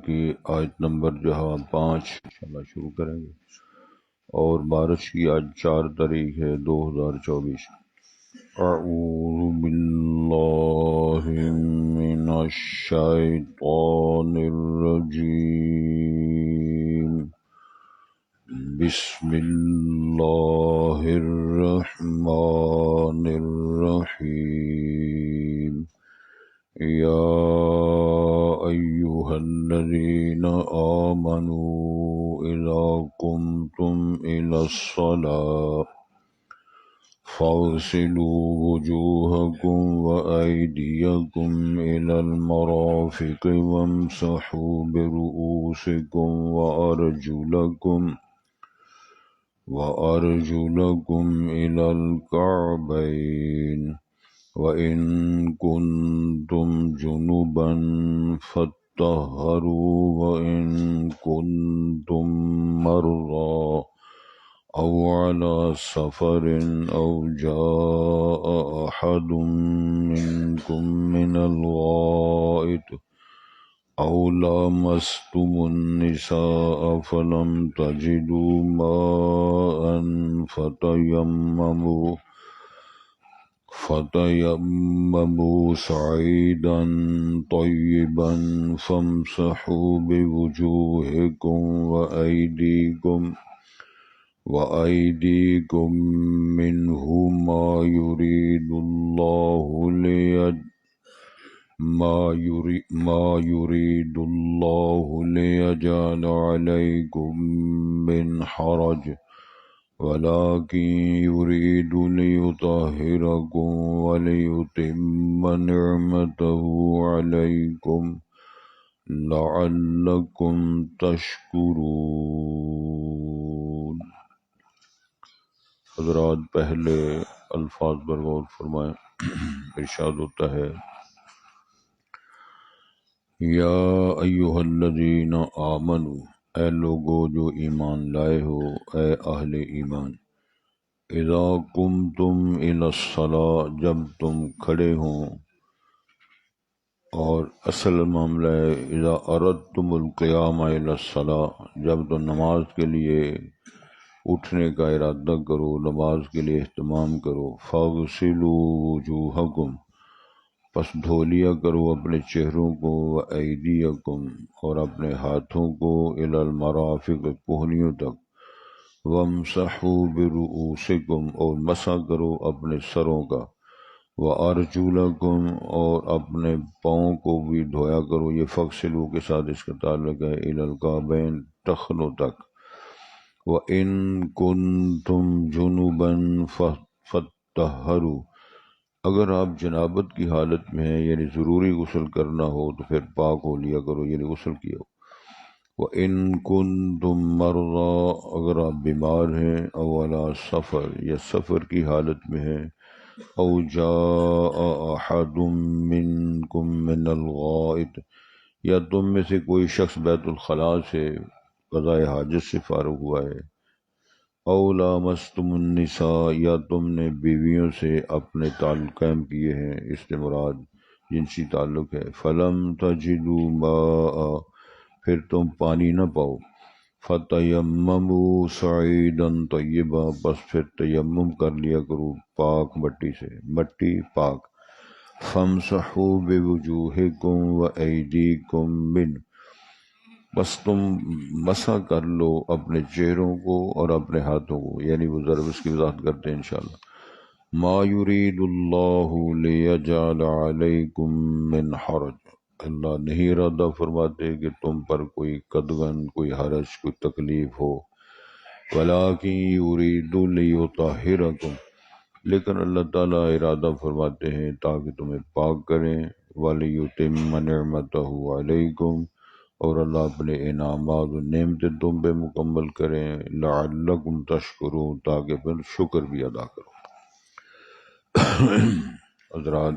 کی آیت نمبر جو ہے 5 انشاءاللہ شروع کریں گے، اور بارش کی آج 4 تاریخ ہے 2024۔ اعوذ باللہ من الشیطان الرجیم، بسم اللہ الرحمن الرحیم۔ یا ایہا الذین آمنوا اذا قمتم الی الصلاۃ فاغسلوا وجوہکم وایدیکم الی المرافق وامسحوا برؤوسکم وارجلکم الی الکعبین، وَإِن كُنتُمْ جُنُبًا فَاطَّهَّرُوا، وَإِن كُنتُم مَّرْضَىٰ أَوْ عَلَىٰ سَفَرٍ أَوْ جَاءَ أَحَدٌ مِّنكُم مِّنَ الْغَائِطِ أَوْ لَامَسْتُمُ النِّسَاءَ فَلَمْ تَجِدُوا مَاءً فتيمموا صعيدا طيبا فامسحوا بوجوهكم وأيديكم منه ما يريد الله ليجعل عليكم من حرج، ولكن يريد ليطهركم وليتم نعمته عليكم لعلكم تشکرون۔ حضرات پہلے الفاظ پر غور فرمائیں۔ ارشاد ہوتا ہے، یا ایھا الذین آمنوا، اے لوگو جو ایمان لائے ہو، اے اہل ایمان، اذا قمتم الی الصلاۃ، جب تم کھڑے ہوں، اور اصل معاملہ ہے اذا اردتم القیام الی الصلاۃ، جب تم نماز کے لیے اٹھنے کا ارادہ کرو، نماز کے لیے اہتمام کرو، فاغسلوا وجوہکم، پس دھو لیا کرو اپنے چہروں کو، وایدیکم، اور اپنے ہاتھوں کو، الی المرافق، کوہنیوں تک، وامسحوا برؤوسکم، اور مسح کرو اپنے سروں کا، وارجلکم، اور اپنے پاؤں کو بھی دھویا کرو، یہ فغسلوا کے ساتھ اس کا تعلق ہے، الی الکعبین، ٹخنوں تک، وَإِن كُنتُمْ جُنُبًا فَاطَّهَّرُوا، اگر آپ جنابت کی حالت میں ہیں، یعنی ضروری غسل کرنا ہو تو پھر پاک ہو لیا کرو، یعنی غسل کیا ہو۔ وَإِن كُنتُم مَّرْضَىٰ، اگر آپ بیمار ہیں، أَوْ عَلَىٰ سَفَر، یا سفر کی حالت میں ہیں، أَوْ جَاءَ أَحَدٌ مِّنكُم مِّنَ الْغَائِطِ، یا تم میں سے کوئی شخص بیت الخلاء سے قضاء حاجت سے فارغ ہوا ہے، أَوْ لَامَسْتُمُ النِّسَاءَ، یا تم نے بیویوں سے اپنے تعلق قائم کیے ہیں، اس سے مراد جنسی تعلق ہے، فَلَمْ تَجِدُوا مَاءً، پھر تم پانی نہ پاؤ، فَتَيَمَّمُوا صَعِيدًا طَيِّبًا، بس پھر تیمم کر لیا کرو پاک مٹی سے، مٹی پاک، فَامْسَحُوا بِوُجُوهِكُمْ وَأَيْدِيكُمْ مِنْهُ، بس تم مسح کر لو اپنے چہروں کو اور اپنے ہاتھوں کو، یعنی وہ ضرب اس کی وضاحت کرتے ہیں انشاءاللہ۔ ما يريد اللہ لیجعل علیکم من حرج، اللہ نہیں ارادہ فرماتے کہ تم پر کوئی قدغن، کوئی حرج، کوئی تکلیف ہو، ولکن یرید لیطہرکم، لیکن اللہ تعالیٰ ارادہ فرماتے ہیں تاکہ تمہیں پاک کریں، ولیتم نعمتہ علیکم، اور اللہ اپنے انعامات و نعمتیں تم پہ مکمل کریں، لعلکم تشکرون، تاکہ پھر شکر بھی ادا کرو۔ حضرات،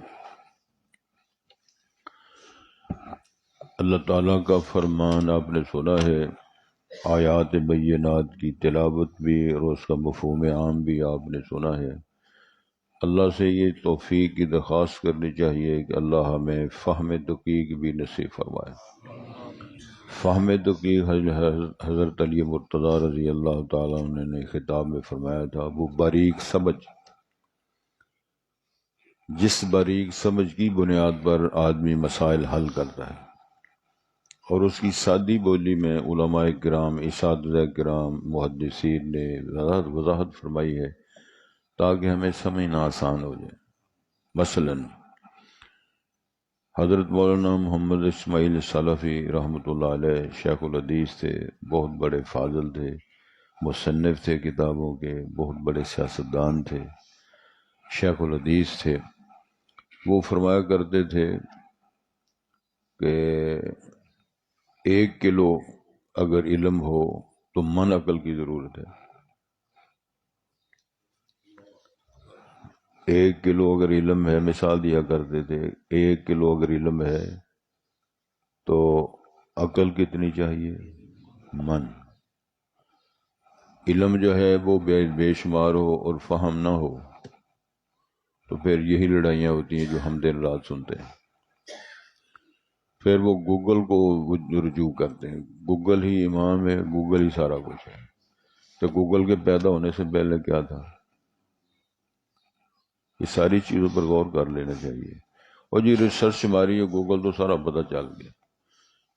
اللہ تعالیٰ کا فرمان آپ نے سنا ہے، آیات بینات کی تلاوت بھی اور اس کا مفہوم عام بھی آپ نے سنا ہے۔ اللہ سے یہ توفیق کی درخواست کرنی چاہیے کہ اللہ ہمیں فہم دقیق بھی نصیب فرمائے۔ فہم تو کی حضرت علی مرتضیٰ رضی اللہ تعالیٰ عنہ نے خطاب میں فرمایا تھا، وہ باریک سمجھ، جس باریک سمجھ کی بنیاد پر آدمی مسائل حل کرتا ہے، اور اس کی سادی بولی میں علماء کرام، اساتذہ کرام، محدثین نے وضاحت فرمائی ہے تاکہ ہمیں سمجھنا آسان ہو جائے۔ مثلاً حضرت مولانا محمد اسماعیل سلفی رحمۃ اللہ علیہ شیخ الحدیث تھے، بہت بڑے فاضل تھے، مصنف تھے کتابوں کے، بہت بڑے سیاستدان تھے، شیخ الحدیث تھے۔ وہ فرمایا کرتے تھے کہ 1 کلو اگر علم ہو تو من عقل کی ضرورت ہے۔ 1 کلو اگر علم ہے، مثال دیا کرتے تھے، 1 کلو اگر علم ہے تو عقل کتنی چاہیے؟ من۔ علم جو ہے وہ بے شمار ہو اور فہم نہ ہو تو پھر یہی لڑائیاں ہوتی ہیں جو ہم دن رات سنتے ہیں۔ پھر وہ گوگل کو رجوع کرتے ہیں، گوگل ہی امام ہے، گوگل ہی سارا کچھ ہے۔ تو گوگل کے پیدا ہونے سے پہلے کیا تھا؟ یہ ساری چیزوں پر غور کر لینا چاہیے۔ اور جی ریسرچ ہماری ہے، گوگل تو سارا پتہ چل گیا،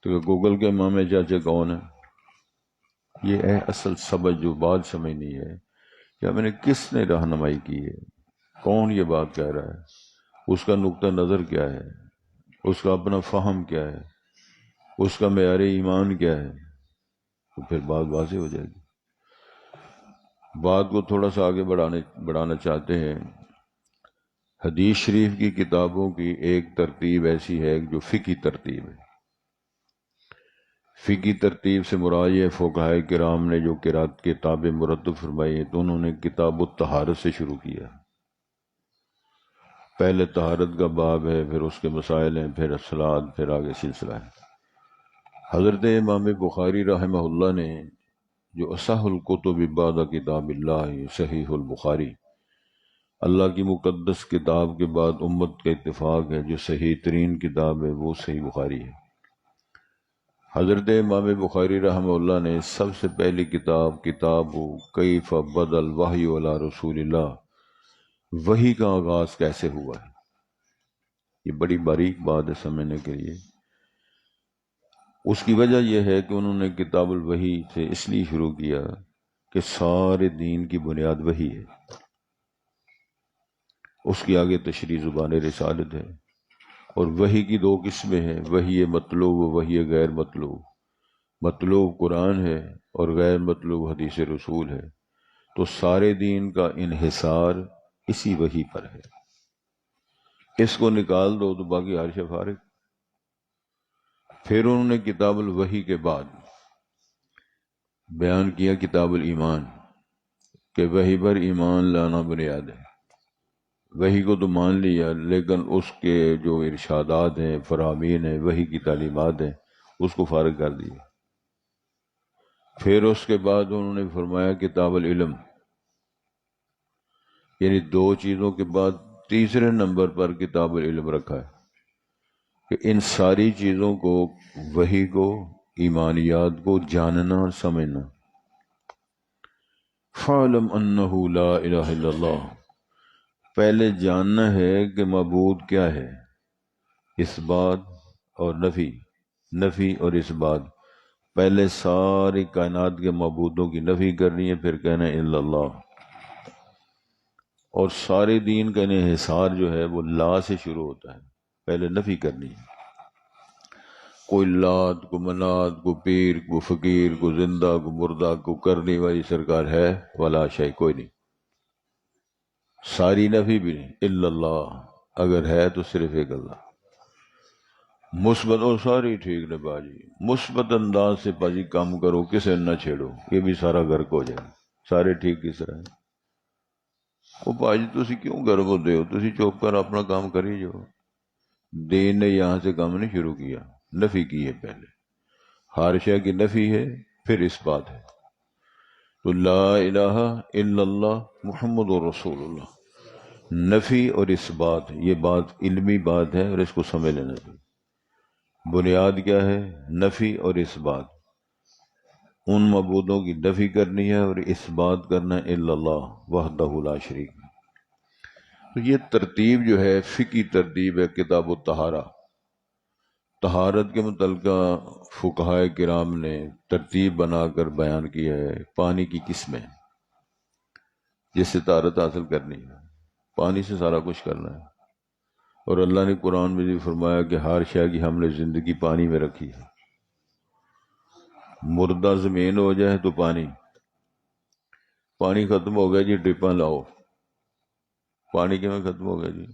تو گوگل کے امام چاچے کون ہیں؟ یہ ہے اصل سبق جو بات سمجھنی ہے کہ ہم نے کس نے رہنمائی کی ہے، کون یہ بات کہہ رہا ہے، اس کا نقطہ نظر کیا ہے، اس کا اپنا فہم کیا ہے، اس کا معیار ایمان کیا ہے، تو پھر بات واضح ہو جائے گی۔ بات کو تھوڑا سا آگے بڑھانا چاہتے ہیں۔ حدیث شریف کی کتابوں کی ایک ترتیب ایسی ہے جو فقہی ترتیب ہے۔ فقہی ترتیب سے مراد یہ فقہائے کرام نے جو قرات کتابیں مرتب فرمائی ہیں تو انہوں نے کتاب الطہارت سے شروع کیا۔ پہلے طہارت کا باب ہے، پھر اس کے مسائل ہیں، پھر الصلاۃ، پھر آگے سلسلہ ہے۔ حضرت امام بخاری رحمہ اللہ نے جو اصح الکتب بعد کتاب اللہ صحیح البخاری، اللہ کی مقدس کتاب کے بعد امت کا اتفاق ہے جو صحیح ترین کتاب ہے، وہ صحیح بخاری ہے۔ حضرت امام بخاری رحمہ اللہ نے سب سے پہلی کتاب کیف بدأ الوحی علی رسول اللہ، وحی کا آغاز کیسے ہوا ہے، یہ بڑی باریک بات ہے سمجھنے کے لیے۔ اس کی وجہ یہ ہے کہ انہوں نے کتاب الوحی سے اس لیے شروع کیا کہ سارے دین کی بنیاد وحی ہے۔ اس کی آگے تشریح زبان رسالت ہے، اور وحی کی 2 قسمیں ہیں، وحی مطلوب و وحی غیر مطلوب۔ مطلوب قرآن ہے اور غیر مطلوب حدیث رسول ہے، تو سارے دین کا انحصار اسی وحی پر ہے۔ اس کو نکال دو تو باقی ہر شے فارغ۔ پھر انہوں نے کتاب الوحی کے بعد بیان کیا کتاب الایمان، کہ وحی پر ایمان لانا بنیاد ہے۔ وحی کو تو مان لیا، لیکن اس کے جو ارشادات ہیں، فرامین ہیں، وحی کی تعلیمات ہیں، اس کو فارغ کر دیا۔ پھر اس کے بعد انہوں نے فرمایا کتاب العلم، یعنی 2 چیزوں کے بعد تیسرے نمبر پر کتاب العلم رکھا ہے کہ ان ساری چیزوں کو، وحی کو، ایمانیات کو جاننا اور سمجھنا۔ فَاعْلَمْ أَنَّهُ لَا إِلَهَ إِلَّا اللَّهُ، پہلے جاننا ہے کہ معبود کیا ہے، اس بات اور نفی اور اس بات۔ پہلے ساری کائنات کے معبودوں کی نفی کرنی ہے، پھر کہنا ہے الا اللہ۔ اور سارے دین کا انحصار جو ہے وہ لا سے شروع ہوتا ہے، پہلے نفی کرنی ہے۔ کوئی لات، کو منات، کو پیر، کو فقیر، کو زندہ، کو مردہ، کو کرنے والی سرکار ہے ولا شے، کوئی نہیں۔ ساری نفی بھی نہیں، الا اللہ، اگر ہے تو صرف ایک اللہ۔ مثبت، اور ساری ٹھیک نے باجی، مثبت انداز سے باجی کام کرو، کسے نہ چھیڑو، یہ بھی سارا غرق ہو جائے۔ سارے ٹھیک کس طرح ہے؟ وہ باجی تسی کیوں گھر کو دے ہو، تسی چپ کر اپنا کام کری جو۔ دین نے یہاں سے کام نہیں شروع کیا، نفی کی ہے پہلے۔ ہر شے کی نفی ہے، پھر اس بات ہے۔ تو لا الہ الا اللہ محمد رسول اللہ، نفی اور اس بات، یہ بات علمی بات ہے اور اس کو سمجھ لینا چاہیے۔ بنیاد کیا ہے؟ نفی اور اس بات، ان معبودوں کی نفی کرنی ہے اور اس بات کرنا ہے الا اللہ وحدہ لا شریک۔ تو یہ ترتیب جو ہے فقہی ترتیب ہے کتاب الطہارہ، طہارت کے متعلقہ فقہائے کرام نے ترتیب بنا کر بیان کیا ہے پانی کی قسمیں جس سے طہارت حاصل کرنی ہے، پانی سے سارا کچھ کرنا ہے۔ اور اللہ نے قرآن میں بھی فرمایا کہ ہر شے کی ہم نے زندگی پانی میں رکھی ہے، مردہ زمین ہو جائے تو پانی ختم ہو گیا جی ڈرپاں لاؤ، پانی کے میں ختم ہو گیا جی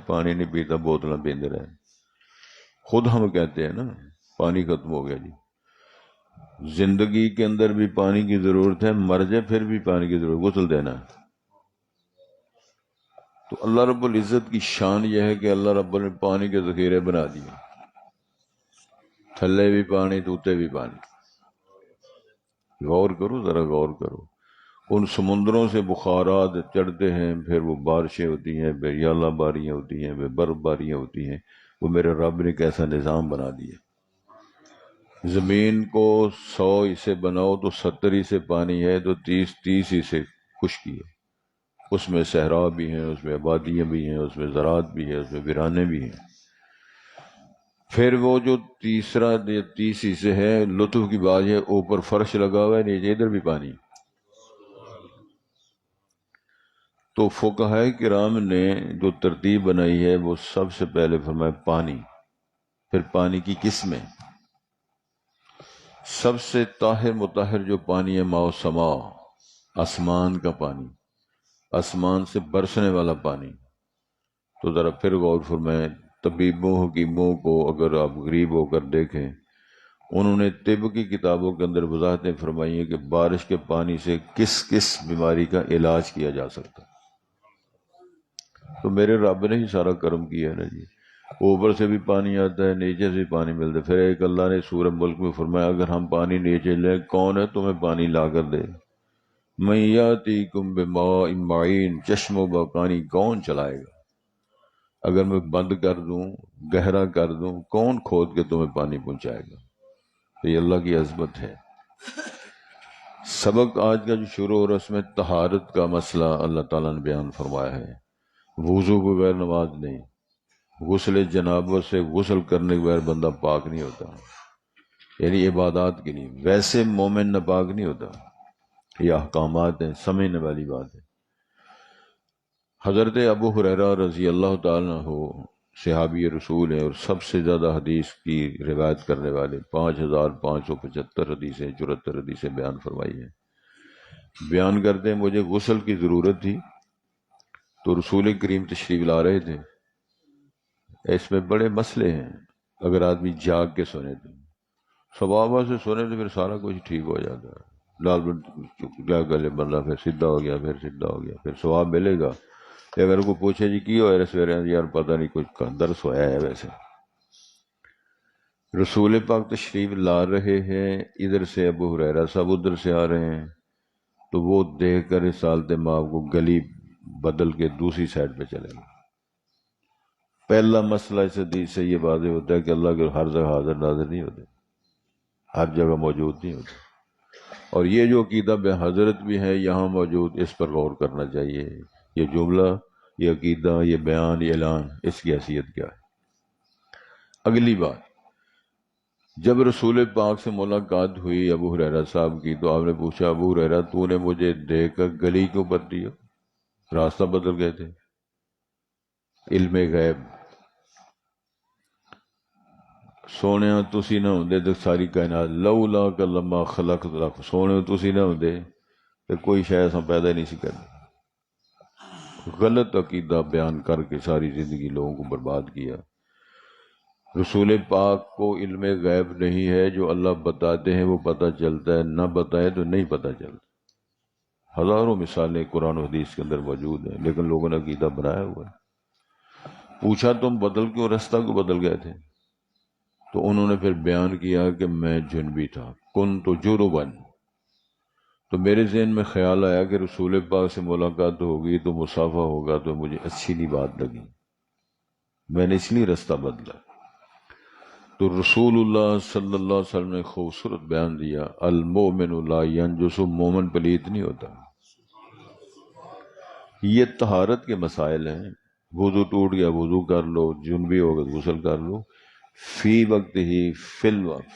پانی نہیں پیتا بوتلاں پیندے رہے، خود ہم کہتے ہیں نا پانی ختم ہو گیا جی۔ زندگی کے اندر بھی پانی کی ضرورت ہے، مر جائے پھر بھی پانی کی ضرورت، غسل دینا ہے۔ تو اللہ رب العزت کی شان یہ ہے کہ اللہ رب العزت نے پانی کے ذخیرے بنا دیے، تھلے بھی پانی توتے بھی پانی۔ غور کرو، ذرا غور کرو، ان سمندروں سے بخارات چڑھتے ہیں، پھر وہ بارشیں ہوتی ہیں، پھر یالہ باریاں ہوتی ہیں، پھر برف باریاں ہوتی ہیں، وہ میرے رب نے کیسا نظام بنا دیا۔ زمین کو 100 حصے بناؤ تو 70 حصے پانی ہے، تو 30 حصے خشکی ہے، اس میں صحرا بھی ہیں، اس میں آبادیاں بھی ہیں، اس میں زراعت بھی ہے، اس میں ویرانے بھی ہیں۔ پھر وہ جو 30 حصے ہے، لطف کی بات ہے اوپر فرش لگا ہوا ہے، نیچے ادھر بھی پانی۔ تو فقہائے کرام نے جو ترتیب بنائی ہے وہ سب سے پہلے فرمایا پانی، پھر پانی کی قسمیں۔ سب سے طاہر مطہر جو پانی ہے ماء السماء، آسمان کا پانی، آسمان سے برسنے والا پانی۔ تو ذرا پھر غور فرمائیں، طبیبوں حکیموں کو اگر آپ غریب ہو کر دیکھیں، انہوں نے طب کی کتابوں کے اندر وضاحتیں فرمائی ہیں کہ بارش کے پانی سے کس کس بیماری کا علاج کیا جا سکتا ہے۔ تو میرے رب نے ہی سارا کرم کیا ہے نا جی، اوپر سے بھی پانی آتا ہے، نیچے سے بھی پانی ملتا ہے۔ پھر ایک اللہ نے سورہ ملک میں فرمایا اگر ہم پانی نیچے لیں، کون ہے تمہیں پانی لا کر دے؟ من یاتیکم بماء معین، چشم و پانی کون چلائے گا؟ اگر میں بند کر دوں، گہرا کر دوں، کون کھود کے تمہیں پانی پہنچائے گا؟ تو یہ اللہ کی عظمت ہے۔ سبق آج کا جو شروع ہو رہا ہے اس میں طہارت کا مسئلہ اللہ تعالیٰ نے بیان فرمایا ہے۔ وضو کے بغیر نماز نہیں، غسل جنابت سے غسل کرنے کے بغیر بندہ پاک نہیں ہوتا، یعنی عبادات کے لیے ویسے مومن ناپاک نہیں ہوتا۔ یہ احکامات ہیں، سمجھنے والی بات ہے۔ حضرت ابو ہریرہ رضی اللہ تعالیٰ عنہ صحابی رسول ہیں اور سب سے زیادہ حدیث کی روایت کرنے والے، 5575 حدیثیں، 74 حدیثیں بیان فرمائی ہیں۔ بیان کرتے ہیں مجھے غسل کی ضرورت تھی تو رسول کریم تشریف لا رہے تھے۔ اس میں بڑے مسئلے ہیں، اگر آدمی جاگ کے سونے تو صبابہ سے سونے تو پھر سارا کچھ ٹھیک ہو جاتا ہے، لال کیا گلے بندہ پھر سیدھا ہو گیا، پھر سیدھا ہو گیا، پھر ثواب ملے گا۔ اگر کوئی پوچھے جی کی ہوا ہے سویرے، یار پتہ نہیں کچھ درس ہوا ہے۔ ویسے رسول پاک تشریف لا رہے ہیں، ادھر سے ابو ہریرہ صاحب ادھر سے آ رہے ہیں، تو وہ دیکھ کر رسالت مآب کو گلی بدل کے دوسری سائڈ پہ چلے گئے۔ پہلا مسئلہ اس حدیث سے یہ واضح ہوتا ہے کہ اللہ کے ہر جگہ حاضر ناظر نہیں ہوتے، ہر جگہ موجود نہیں ہوتے، اور یہ جو عقیدہ بے حضرت بھی ہے یہاں موجود، اس پر غور کرنا چاہیے۔ یہ جملہ، یہ عقیدہ، یہ بیان، یہ اعلان، اس کی حیثیت کیا ہے؟ اگلی بات، جب رسول پاک سے ملاقات ہوئی ابو ہریرہ صاحب کی تو آپ نے پوچھا ابو ہریرہ تو نے مجھے دیکھ کر گلی کیوں بدلی ہو؟ راستہ بدل گئے تھے۔ علم غیب، سونے تسی نہ ہوندے تو ساری کائنات، لولا کہ لما خلق لک، سونے تسی نہ ہوندے تو کوئی شے اساں پیدا ہی نہیں سی کرنی۔ غلط عقیدہ بیان کر کے ساری زندگی لوگوں کو برباد کیا۔ رسول پاک کو علم غیب نہیں ہے، جو اللہ بتاتے ہیں وہ پتہ چلتا ہے، نہ بتائے تو نہیں پتہ چلتا۔ ہزاروں مثالیں قرآن و حدیث کے اندر موجود ہیں، لیکن لوگوں نے عقیدہ بنایا ہوا ہے۔ پوچھا تم بدل کیوں، رستہ کو بدل گئے تھے؟ تو انہوں نے پھر بیان کیا کہ میں جنبی تھا، کنت جنباً، تو میرے ذہن میں خیال آیا کہ رسول پاک سے ملاقات ہوگی تو مصافحہ ہوگا، تو مجھے اچھی نہیں بات لگی، میں نے اس لیے رستہ بدلا۔ تو رسول اللہ صلی اللہ علیہ وسلم نے خوبصورت بیان دیا، المومن لا ینجس، مومن پلید نہیں ہوتا۔ یہ طہارت کے مسائل ہیں، وضو ٹوٹ گیا وضو کر لو، جنبی ہو گیا غسل کر لو، فی وقت ہی فی الوقت۔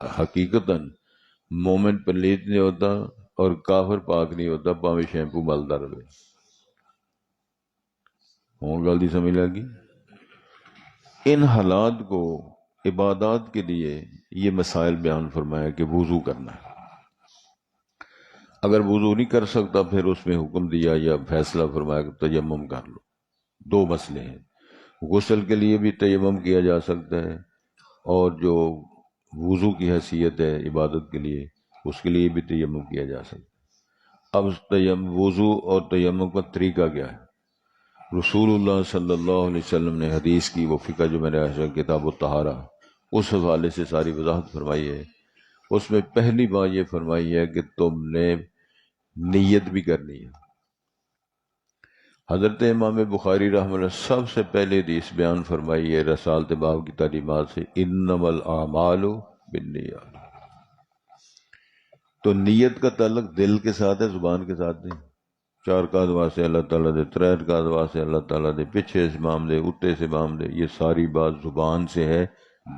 حقیقتاً مومن پلیت نہیں ہوتا اور کافر پاک نہیں ہوتا پاویں شیمپو ملتا رہے۔ ہوں گل دی سمجھ لگی؟ ان حالات کو عبادات کے لیے یہ مسائل بیان فرمایا کہ وضو کرنا ہے۔ اگر وضو نہیں کر سکتا پھر اس میں حکم دیا یا فیصلہ فرمایا کہ تیمم کر لو۔ دو مسئلے ہیں، غسل کے لیے بھی تیمم کیا جا سکتا ہے، اور جو وضو کی حیثیت ہے عبادت کے لیے اس کے لیے بھی تیمم کیا جا سکتا ہے۔ اب وضو اور تیمم کا طریقہ کیا ہے؟ رسول اللہ صلی اللہ علیہ وسلم نے حدیث کی وہ فقہ جو میں نے کتاب الطہارہ اس حوالے سے ساری وضاحت فرمائی ہے۔ اس میں پہلی بات یہ فرمائی ہے کہ تم نے نیت بھی کرنی ہے۔ حضرت امام بخاری رحمہ اللہ سب سے پہلے حدیث بیان فرمائی ہے رسالت باب کی تعلیمات سے، انما الاعمال بالنیات۔ تو نیت کا تعلق دل کے ساتھ ہے، زبان کے ساتھ نہیں۔ 4 رکعت واسطے اللہ تعالیٰ دے، 3 رکعت واسطے اللہ تعالیٰ دے، پیچھے سے امام دے، اٹھے سے امام دے، یہ ساری بات زبان سے ہے،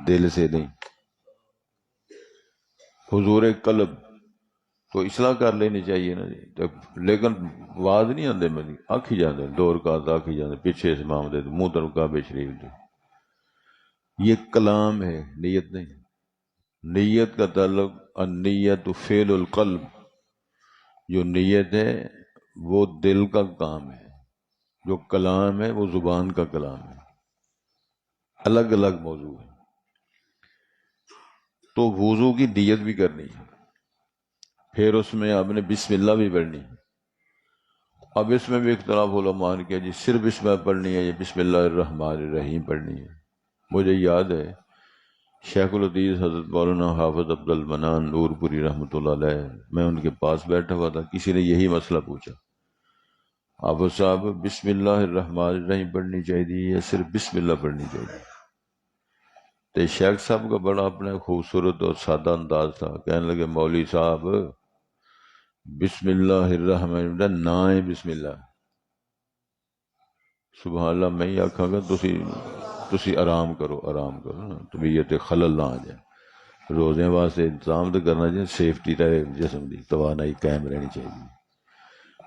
دل سے نہیں۔ حضور قلب تو اصلاح کر لینی چاہیے نا جی، لیکن واز نہیں آتے میں آکھ ہی جاتے، 2 رکعت آکھ ہی جاتے، پیچھے سے امام دے، منہ طرف کعبہ شریف دے۔ یہ کلام ہے، نیت نہیں۔ نیت کا تعلق النیت فعل القلب، جو نیت ہے وہ دل کا کام ہے، جو کلام ہے وہ زبان کا کلام ہے، الگ الگ موضوع ہے۔ تو وضو کی نیت بھی کرنی ہے، پھر اس میں آپ نے بسم اللہ بھی پڑھنی ہے۔ اب اس میں بھی اختلاف علماء نے کیا جی صرف بسم اللہ پڑھنی ہے یا بسم اللہ الرحمن الرحیم پڑھنی ہے۔ مجھے یاد ہے شیخ الحدیث حضرت مولانا حافظ عبد المنان نور پوری رحمۃ اللہ علیہ، میں ان کے پاس بیٹھا ہوا تھا، کسی نے یہی مسئلہ پوچھا، حافظ صاحب بسم اللہ الرحمن الرحیم پڑھنی چاہیے یا صرف بسم اللہ پڑھنی چاہیے؟ تو شیخ صاحب کا بڑا اپنا خوبصورت اور سادہ انداز تھا، کہنے لگے مولوی صاحب بسم اللہ الرحمن الرحیم نہ ہے بسم اللہ۔ سبحان اللہ، میں ہی آکھاں گا تسی آرام کرو نا، طبیعت خلل نہ آ جائے۔ روزے واسطے انتظام تو کرنا چاہیے، سیفٹی رہے، جسم کی توانائی قائم رہنی چاہیے۔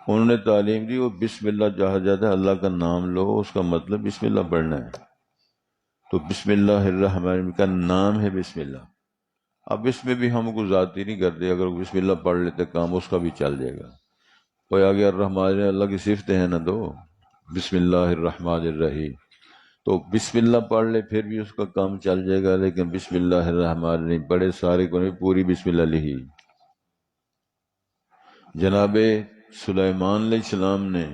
انہوں نے تعلیم دی وہ بسم اللہ جہاں جاتا ہے اللہ کا نام لو، اس کا مطلب بسم اللہ پڑھنا ہے۔ تو بسم اللہ الرحمن الرحیم کا نام ہے بسم اللہ۔ اب اس میں بھی ہم کو ذاتی نہیں کرتے، اگر بسم اللہ پڑھ لیتے کام اس کا بھی چل جائے گا۔ کوئی آگے الرحمن اللہ کی صفت ہے نا، دو بسم اللہ الرحمن الرحیم، تو بسم اللہ پڑھ لے پھر بھی اس کا کام چل جائے گا، لیکن بسم اللہ الرحمن الرحیم پڑھے سارے کو نہیں، پوری بسم اللہ لکھی۔ جناب سلیمان علیہ السلام نے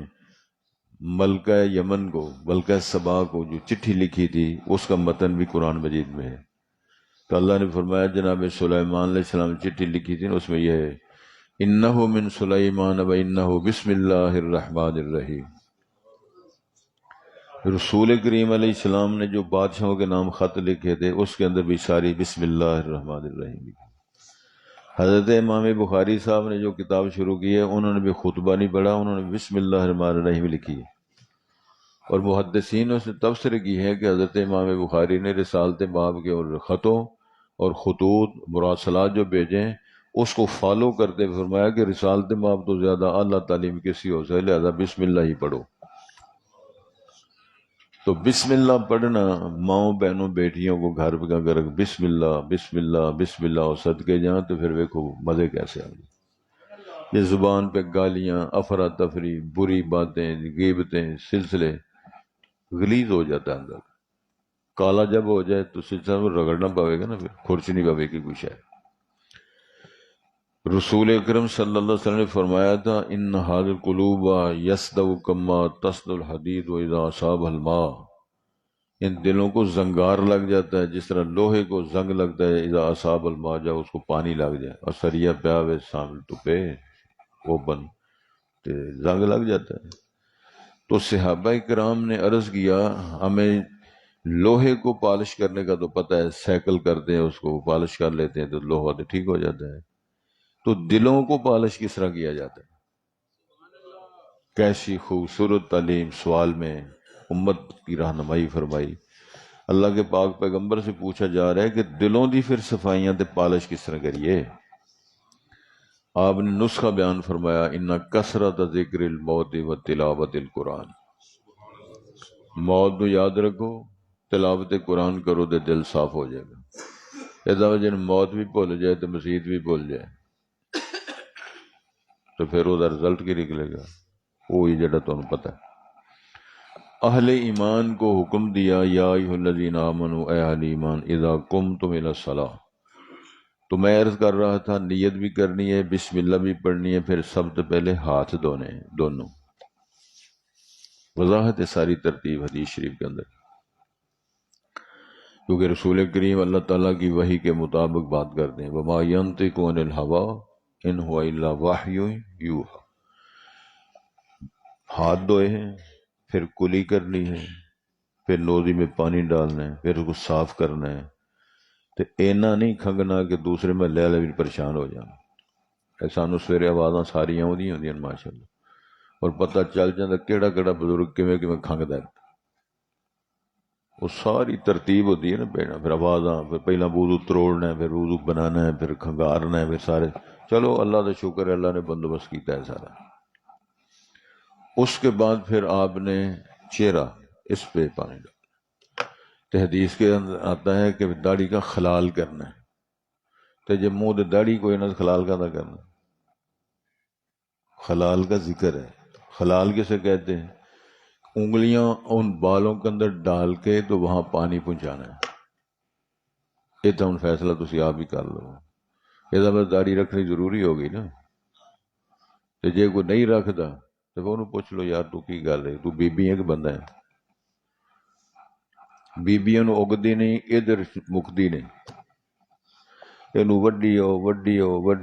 ملکہ یمن کو، ملکہ سبا کو جو چٹھی لکھی تھی اس کا متن بھی قرآن مجید میں ہے۔ تو اللہ نے فرمایا جناب سلیمان علیہ السلام نے چٹھی لکھی تھی، اس میں یہ ہے انہ من سلیمان و انہ بسم اللہ الرحمن الرحیم۔ رسول کریم علیہ السلام نے جو بادشاہوں کے نام خط لکھے تھے اس کے اندر بھی ساری بسم اللہ الرحمن الرحیم لکھی۔ حضرت امام بخاری صاحب نے جو کتاب شروع کی ہے انہوں نے بھی خطبہ نہیں پڑھا، انہوں نے بسم اللہ الرحمن الرحیم لکھی ہے۔ اور محدثین سے تبصرہ کی ہے کہ حضرت امام بخاری نے رسالت باب کے اور خطوں اور خطوط مراسلات جو بھیجیں اس کو فالو کرتے فرمایا کہ رسالت باب تو زیادہ اعلیٰ تعلیم کسی ہو سکے، لہذا بسم اللہ ہی پڑھو۔ تو بسم اللہ پڑھنا ماؤں بہنوں بیٹیوں کو گھر پہ اگر بسم اللہ بسم اللہ بسم اللہ اور صدقے جائیں تو پھر دیکھو مزے کیسے آ گئے۔ یہ زبان پہ گالیاں، افراتفری، بری باتیں، غیبتیں، سلسلے غلیظ ہو جاتا ہے اندر۔ کالا جب ہو جائے تو سلسلہ میں رگڑنا پاوے گا نا، پھر کھرچ نہیں پاوے گی کچھ ہے۔ رسول اکرم صلی اللہ علیہ وسلم نے فرمایا تھا ان هذه القلوب يصدع كما تصدع الحديد واذا اصاب الماء، ان دلوں کو زنگار لگ جاتا ہے جس طرح لوہے کو زنگ لگتا ہے، اذا اصاب الماء جب اس کو پانی لگ جائے، اور سریا پیا ہوئے شامل تو پہ وہ بن تے زنگ لگ جاتا ہے۔ تو صحابہ کرام نے عرض کیا ہمیں لوہے کو پالش کرنے کا تو پتہ ہے، سائیکل کرتے ہیں اس کو پالش کر لیتے ہیں تو لوہا تو ٹھیک ہو جاتا ہے، تو دلوں کو پالش کس طرح کیا جاتا ہے؟ کیسی خوبصورت تعلیم سوال میں امت کی رہنمائی فرمائی۔ اللہ کے پاک پیغمبر سے پوچھا جا رہا ہے کہ دلوں دی پھر صفائیاں تے پالش کس طرح کریے؟ آپ نے نسخہ بیان فرمایا، ان کثرت ذکر الموت و تلاوت القرآن، موت کو یاد رکھو، تلاوت قرآن کرو تو دل صاف ہو جائے گا۔ اذا جن موت بھی بھول جائے تو مسیت بھی بھول جائے تو پھر وہ رزلٹ کی نکلے گا، وہی جڑا تمہیں پتہ ہے۔ اہل ایمان کو حکم دیا، یا ایھا الذین آمنوا، اے اہل ایمان، اذا قمتم الی الصلاۃ، تو میں عرض کر رہا تھا نیت بھی کرنی ہے، بسم اللہ بھی پڑھنی ہے، پھر سب سے پہلے ہاتھ دھونے ہیں دونوں۔ وضاحت ہے ساری ترتیب حدیث شریف کے اندر، کیونکہ رسول کریم اللہ تعالیٰ کی وحی کے مطابق بات کرتے ہیں، وما ینطق عن الہوی ان هو الا وحی یوحی۔ ہاتھ دھوئے ہیں، پھر کلی کرنی ہے، پھر نوزی میں پانی ڈالنا ہے، پھر اس کو صاف کرنا ہے، تو اینا نہیں کھنگنا کہ دوسرے محلے والے بھی پریشان ہو جانا۔ سانو سویرے آوازاں ساریاں ہوندیاں ماشاء اللہ، اور پتہ چل جاتا کیڑا کیڑا بزرگ کیویں کیویں کھنگدا ہے۔ وہ ساری ترتیب ہوتی ہے نا پہنا، پھر آوازاں، پھر پہلا وضو تروڑنا ہے، پھر وضو بنانا ہے، پھر کھنگارنا ہے، پھر سارے چلو اللہ کا شکر ہے اللہ نے بندوبست کیتا ہے سارا۔ اس کے بعد پھر آپ نے چہرہ اس پہ پانی ڈالا، تو حدیث کے اندر آتا ہے کہ داڑھی کا خلال کرنا ہے، تو جب منہ داڑھی کوئی نہ خلال کا نہ کرنا، خلال کا ذکر ہے۔ خلال کسے کہتے ہیں؟ انگلیاں ان بالوں کے اندر ڈال کے تو وہاں پانی پہنچانا ہے۔ یہ تو ہن فیصلہ تسی آپ ہی کر لو، یہ بس داڑھی رکھنی ضروری ہوگی نا، تو جے کوئی نہیں رکھدا تو پھر انہوں پوچھ لو یار تو کی گل ہے، تو بیبی ہے کہ بندہ ہے؟ بیبیاں نو اگدی نہیں، ادھر مکدی نہیں، اینو وڈی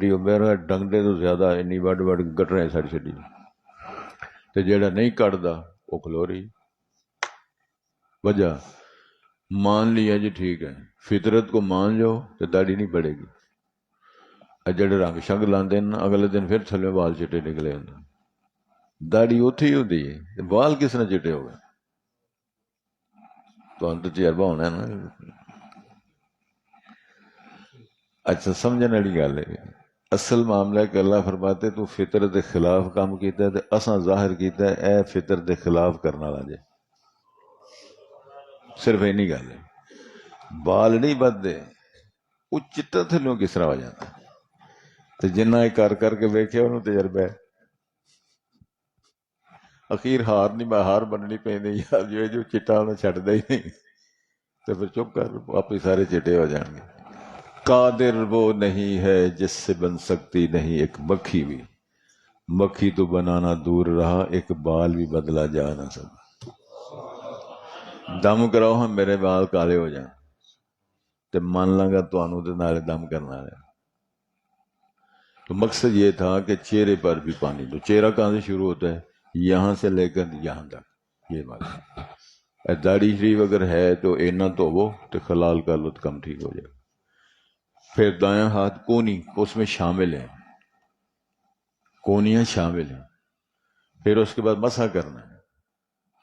ہو میرا ڈنگے تو زیادہ اینی وڈ گٹریں سڑ چڈی، تو جیڑا نہیں کٹدا وہ کھلو رہی۔ وجہ مان لیا جی ٹھیک ہے، فطرت کو مان جاؤ تو داڑھی نہیں پڑے گی۔ جڑے رنگ شنگ لاندے نا اگلے دن پھر تھلے وال چٹے نکلے ہوندے، داڑھی اتھے ہی ہوندی ہے، وال کس نے چٹے ہو گئے؟ تو تجربہ ہونا ہے نا۔ اچھا سمجھنے والی گل ہے، اصل معاملہ ہے کہ اللہ فرماتے تو فطرت کے خلاف کام کیتا ہے تو اساں ظاہر کیتا ہے اے فطرت کے خلاف کرنا والا جے، صرف اینی گل ہے۔ بال نہیں بدتے، وہ چٹا تھلوں کس طرح ہو جاتا ہے؟ تو جنہ کر کر کے ویکھیا انہوں تجربہ ہے، اخیر ہار نہیں میں ہار بننی پی جو چٹا انہوں چھڈدا ہی نہیں، تو پھر چپ کر واپس سارے چٹے ہو جان گے۔ قادر وہ نہیں ہے جس سے بن سکتی نہیں ایک مکھی بھی، مکھی تو بنانا دور رہا ایک بال بھی بدلا جا نہ سکا۔ دم کراؤ ہم میرے بال کالے ہو جائیں تو مان لاں گا تانوں تے نالے دم کرنا ہے۔ تو مقصد یہ تھا کہ چہرے پر بھی پانی دو۔ چہرہ کہاں سے شروع ہوتا ہے؟ یہاں سے لے کر یہاں تک، یہ مقصد۔ داڑھی شریف اگر ہے تو اینا تو وہ تو خلال کر لو تو کم ٹھیک ہو جائے۔ پھر دایاں ہاتھ کونی اس میں شامل ہیں، کونیاں شامل ہیں۔ پھر اس کے بعد مسح کرنا ہے،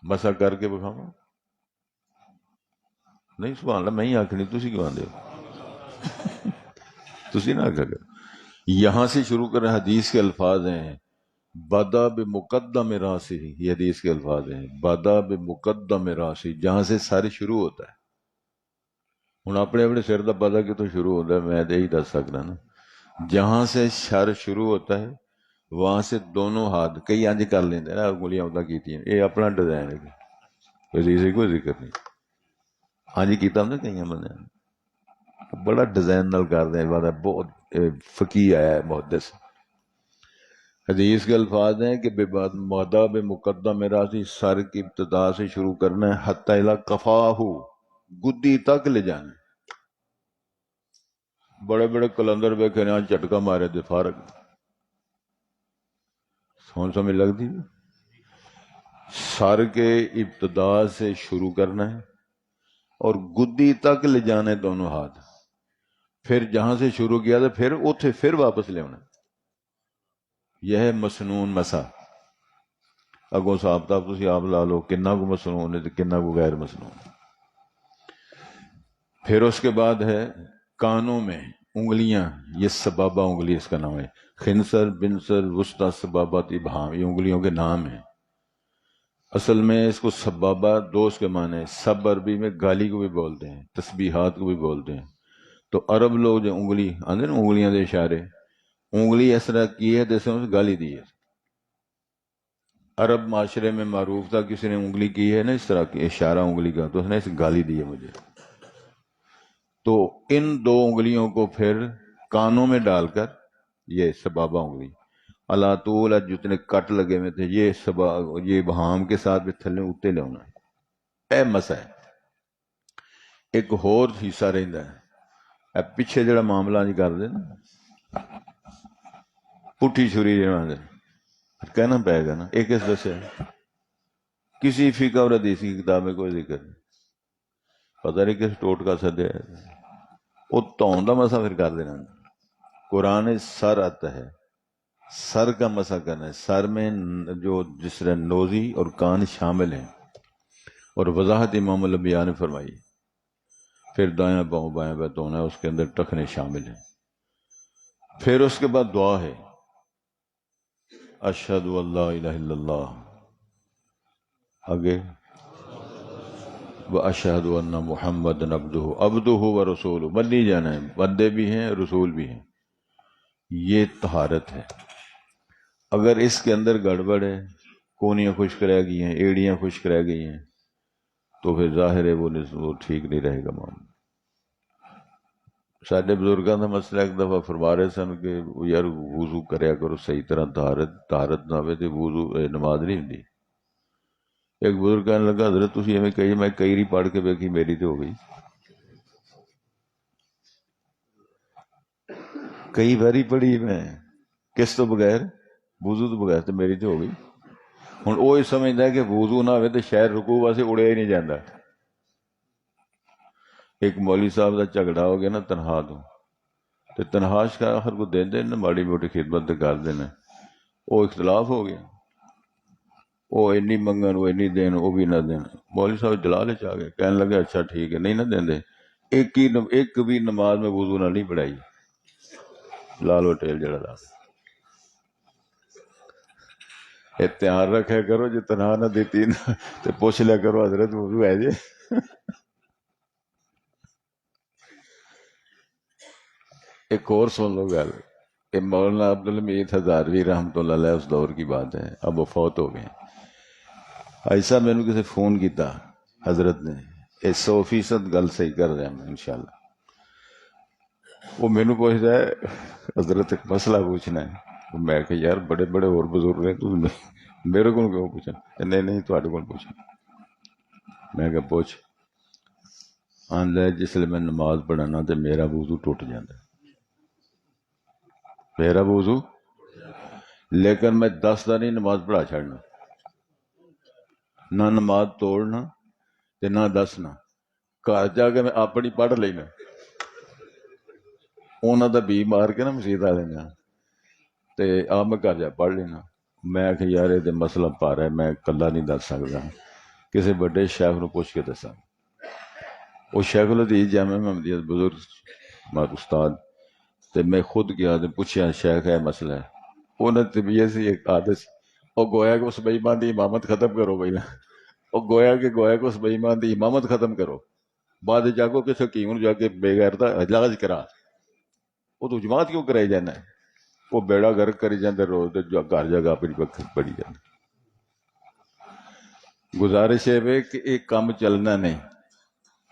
مسح کر کے بکھاؤ نہیں سبحان اللہ میں ہی آکھنی تسی کیوں آندے ہو؟ تسی نہ آکھا کرو۔ یہاں سے شروع کر حدیث کے الفاظ ہیں، بدا بمقدم راسی، یہ حدیث کے الفاظ ہیں، بدا بمقدم راسی، جہاں سے سر شروع ہوتا ہے۔ ہوں اپنے اپنے سر دا پتا کہ تو شروع ہوتا ہے میں تو یہی دس سکنا نا، جہاں سے سر شروع ہوتا ہے وہاں سے دونوں ہاتھ، کئی انج کر لیندے نا انگلیاں ادا کیتی ہیں، یہ اپنا ڈیزائن ہے، کوئی ذکر نہیں۔ ہاں جی کیتا ہوں نا کئی بندے بڑا ڈیزائن نال کر دیں، بہت فقیہ ہے محدث۔ حدیث کے الفاظ ہیں کہ مادہ بے مقدم راسی، سر کی ابتدا سے شروع کرنا ہے، حتی الی قفاہ، گدی تک لے جانا ہے۔ بڑے بڑے کلندر بیٹھے نے جھٹکا مارے دے فارغ، سون سمجھ لگتی؟ سر کے ابتدا سے شروع کرنا ہے، اور گدی تک لے جانے دونوں ہاتھ، پھر جہاں سے شروع کیا تھا پھر اتنے پھر واپس لے آنا. یہ ہے مسنون مسا. اگوں صاحب تاب تسی آپ لا لو کنا کو مسنون ہے کنا کو غیر مسنون. پھر اس کے بعد ہے کانوں میں انگلیاں، یہ سبابہ انگلی اس کا نام ہے. خنصر، بنصر، وسطی، سبابت، ابہام، یہ انگلیوں کے نام ہیں. اصل میں اس کو سبابہ دوست کے معنی، سب عربی میں گالی کو بھی بولتے ہیں، تسبیحات کو بھی بولتے ہیں. تو عرب لوگ جو انگلی آندے نا انگلیاں دے اشارے، انگلی اس طرح کی ہے جیسے اس گالی دی ہے. عرب معاشرے میں معروف تھا کسی نے انگلی کی ہے نا اس طرح کی اشارہ انگلی کا تو اس نے اس گالی دی ہے مجھے. تو ان دو انگلیوں کو پھر کانوں میں ڈال کر یہ سبابہ انگلی اللہ طول جتنے کٹ لگے ہوئے تھے یہ بہام کے ساتھ بھی تھلے اتے لے ہونا اے مسا ہے. ایک ہور حصہ رہتا ہے اے پیچھے جڑا معاملہ نہیں کر دے نا پٹھی چھری جڑا کہنا پائے گا نا ایک اس دسے کسی فقہ اور حدیث کی کتاب میں کوئی ذکر نہیں، پتہ نہیں کس ٹوٹ کا سدے وہ تون کا مسا پھر کر دینا. قرآن سر آتا ہے، سر کا مسا کرنا ہے. سر میں جو جس طرح نوزی اور کان شامل ہیں اور وضاحت امام الانبیاء نے فرمائی. پھر دایاں پاؤں بائیں پاؤں دھونا ہے، اس کے اندر ٹخنے شامل ہیں. پھر اس کے بعد دعا ہے اشہد ان لا الہ الا اللہ، آگے واشہد ان محمد عبدہ ورسولہ، بنی جانا ہے، بندے بھی ہیں رسول بھی ہیں. یہ طہارت ہے. اگر اس کے اندر گڑبڑ ہے، کونیاں خشک رہ گئی ہیں، ایڑیاں خشک رہ گئی ہیں، تو پھر ظاہر ہے وہ ٹھیک نہیں رہے گا معاملہ. سارے بزرگاں کا مسئلہ ایک دفعہ فرما رہے سن کہ یار وضو کریا کرو صحیح طرح، طہارت نہ ہوئے تو وضو نماز نہیں ہوندی. ایک بزرگ کہنے لگا حضرت تسی ایویں کہی، میں کئی ری پڑھ کے ویکھی میری تو ہو گئی، کئی باری پڑھی میں کس تو بغیر وضو تو بغیر تو میری تو ہو گئی. ہوں وہ یہ سمجھتا ہے کہ وضو نہ ہوئے تو شاید رکوع واسطے اڑیا ہی نہیں جاتا. ایک مولوی صاحب کا جھگڑا ہو گیا نا تنہا تو تنہاش کا آخر کو دے دیں نا ماڑی موٹی خدمت تو کر دینا. وہ اختلاف ہو گیا، وہ اینی منگن وہ اینی دین وہ بھی نہ دین. مولوی صاحب جلال چ آ گئے، کہنے لگے اچھا ٹھیک ہے نہیں نہ دیں دے. ایک بھی نماز میں وضو نہ نہیں پڑھائی. لال ہوٹل جڑا لا اتحاد رکھا کرو جی تنہا نہ دیتی نہ تو پوچھ لیا کرو حضرت وضو ہے جی. ایک اور سن لو گل، یہ مولانا عبدالحمید ہزاروی رحمۃ اللہ علیہ اس دور کی بات ہے، اب وہ فوت ہو گئے. ایسا میں نے کسی فون کیتا حضرت نے، یہ 100% گل صحیح کر رہا میں انشاءاللہ. وہ مینو پوچھتا ہے حضرت ایک مسئلہ پوچھنا ہے. میں کہ یار بڑے بڑے اور بزرگ نے تو میرے کو کیوں پوچھنا؟ نہیں تھوڑے کو پوچھنا. میں کہ پوچھ. آندا جس لئے میں نماز پڑھانا تو میرا وضو ٹوٹ جاتا ہے، میرا وضو، لیکن میں 10 دا نہیں نماز پڑھا چھڑنا، نہ نماز توڑنا تے نہ 10 نہ. گھر جا کے میں اپنی پڑھ لینا، انہوں دا بھی مار کے نا مسجد آ لینا تے آپ میں گھر جا پڑھ لینا. میں کہ یار یہ مسئلہ پا رہا ہے، میں کلا نہیں دس سکتا، کسی بڑے شیخ نو پوچھ کے دسا. وہ شیخ الحدیث جامع محمدیہ بزرگ استاد تے میں خود گیا تے پوچھا شیخ ہے مسئلہ ہے. انہیں طبیعت سے ایک عادت، وہ گویا کہ اس بےایمان دی امامت ختم کرو پہلا، وہ گویا کہ اس بےایمان دی امامت ختم کرو، بعد جاگو کسی حکیم جا کے بے غیرتا علاج کرا. وہ تو جماعت کیوں کرائی جانا ہے؟ وہ بیڑا گرک کری جاندے روز تے گھر جگہ اپنی وقت پڑھی جانا. گزارش ہے کہ ایک کام چلنا نہیں،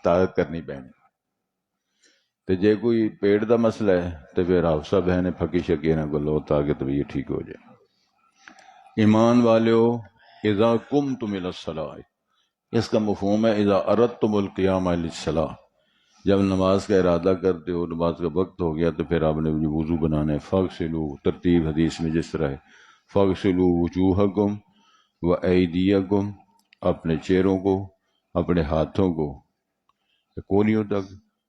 طاقت کرنی پینی. تے جے کوئی پیٹ دا مسئلہ ہے تو پھر حافظہ بہن پھکی شکی نہ گلو تاکہ طبیعت ٹھیک ہو جائے. ایمان والو اذا قمتم الی الصلاۃ، اس کا مفہوم ہے اذا اردتم القیام للصلاۃ، جب نماز کا ارادہ کرتے ہو، نماز کا وقت ہو گیا تو پھر آپ نے وضو بنانا ہے. فاغسلوا، ترتیب حدیث میں جس طرح ہے، فاغسلوا وجوہکم و ایدیکم، اپنے چہروں کو، اپنے ہاتھوں کو کونیوں تک،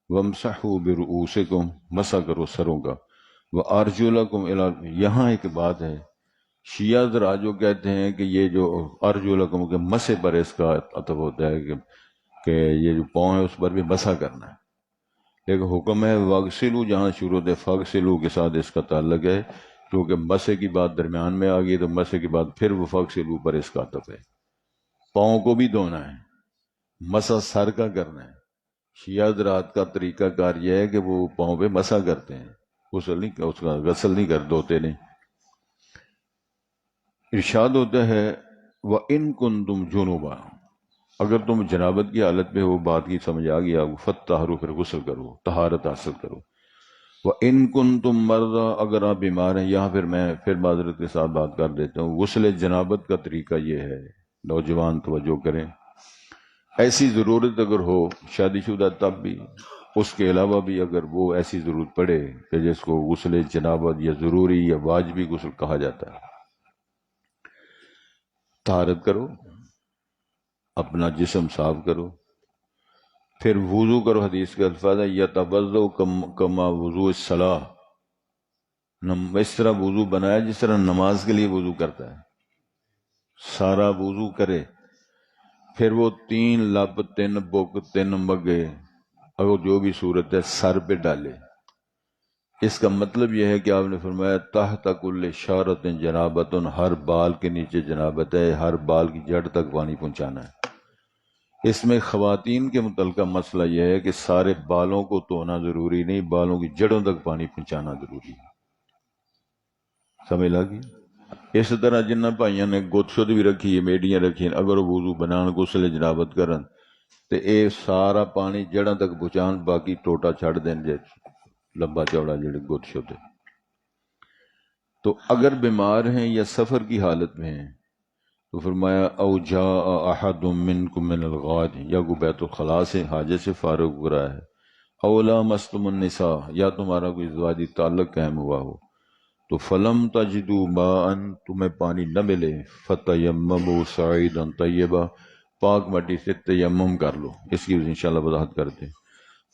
وَامْسَحُوا بِرُؤُوسِكُمْ، مسح کرو سروں کا، وَأَرْجُلَكُمْ إِلَى، یہاں ایک بات ہے، شیعہ ذرا جو کہتے ہیں کہ یہ جو ارجلکم کے مسح پر اس کا عطف ہوتا ہے کہ یہ جو پاؤں ہے اس پر بھی مسح کرنا ہے، لیکن حکم ہے وغسلو، جہاں شروع ہے فغسلو کے ساتھ اس کا تعلق ہے، کیونکہ مسح کی بات درمیان میں آ گئی تو مسح کی بات پھر وہ فغسلو پر اس کا عطف ہے، پاؤں کو بھی دھونا ہے، مسح سر کا کرنا ہے۔ شیعہ حضرات کا طریقہ کار یہ ہے کہ وہ پاؤں پہ مسح کرتے ہیں، غسل نہیں، اس کا غسل نہیں کر دھوتے نہیں۔ ارشاد ہوتا ہے وَإِن كُنتُمْ جُنُبًا، اگر تم جنابت کی حالت میں ہو، بات کی سمجھ آ گئی آپ کو، فَطَّہَرُوا، پھر غسل کرو، طہارت حاصل کرو۔ وَإِن كُنتُمْ مَرْضَىٰ، اگر آپ بیمار ہیں، یہاں پھر میں معذرت کے ساتھ بات کر دیتا ہوں، غسل جنابت کا طریقہ یہ ہے، نوجوان توجہ کریں، ایسی ضرورت اگر ہو شادی شدہ تب بھی، اس کے علاوہ بھی اگر وہ ایسی ضرورت پڑے کہ جس کو غسل جنابت یا ضروری یا واجبی غسل کہا جاتا ہے، طہارت کرو، اپنا جسم صاف کرو، پھر وضو کرو۔ حدیث کا الفاظ ہے یتوضؤ کما وضوء الصلاۃ، اس طرح وضو بنایا جس طرح نماز کے لیے وضو کرتا ہے، سارا وضو کرے، پھر وہ 3 لب 3 بک 3 مگے اگر جو بھی صورت ہے سر پہ ڈالے۔ اس کا مطلب یہ ہے کہ آپ نے فرمایا تحت کل شعرۃ جنابۃ، ہر بال کے نیچے جنابت ہے، ہر بال کی جڑ تک پانی پہنچانا ہے۔ اس میں خواتین کے متعلقہ مسئلہ یہ ہے کہ سارے بالوں کو دھونا ضروری نہیں، بالوں کی جڑوں تک پانی پہنچانا ضروری ہے۔ سمجھ لگی؟ اس طرح جنہ بھائیوں نے گت شد بھی رکھی ہے، میڈیاں رکھی ہیں، اگر وہ وضو بنان غسل جنابت کرن تو اے سارا پانی جڑوں تک پہنچان، باقی ٹوٹا چھڑ دین جے لمبا چوڑا جڑے گت شد ہے۔ تو اگر بیمار ہیں یا سفر کی حالت میں ہیں تو فرمایا او جاء احد منکم من الغائط، یا کو بیت الخلاء سے حاجت سے فارغ ہو رہا ہے، او لامستم النساء، یا تمہارا کوئی ازدواجی تعلق قائم ہوا ہو، تو فلم تجدوا ماء، تمہیں پانی نہ ملے، فتیمموا صعیدا طیبا، پاک مٹی سے تیمم کر لو، اس کی انشاءاللہ وضاحت کرتے ہیں۔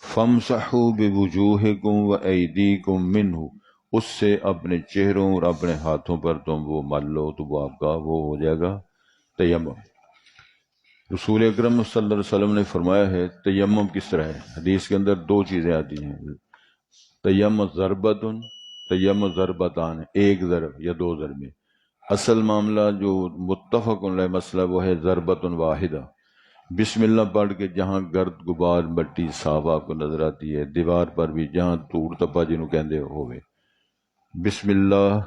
فامسحوا بوجوہکم وایدیکم منہ، اس سے اپنے چہروں اور اپنے ہاتھوں پر تم وہ مل لو تو وہ آپ کا وہ ہو جائے گا تیمم۔ رسول اکرم صلی اللہ علیہ وسلم نے فرمایا ہے تیمم کس طرح ہے، حدیث کے اندر 2 چیزیں آتی ہیں، تیمم ضربت، تیمم ضربتان، ایک ضرب یا 2 ضربیں۔ اصل معاملہ جو متفق علیہ مسئلہ وہ ہے ضربت واحدہ، بسم اللہ پڑھ کے جہاں گرد غبار مٹی صاف آپ کو نظر آتی ہے، دیوار پر بھی جہاں دھوڑ تپا جنہوں کہندے ہوئے، بسم اللہ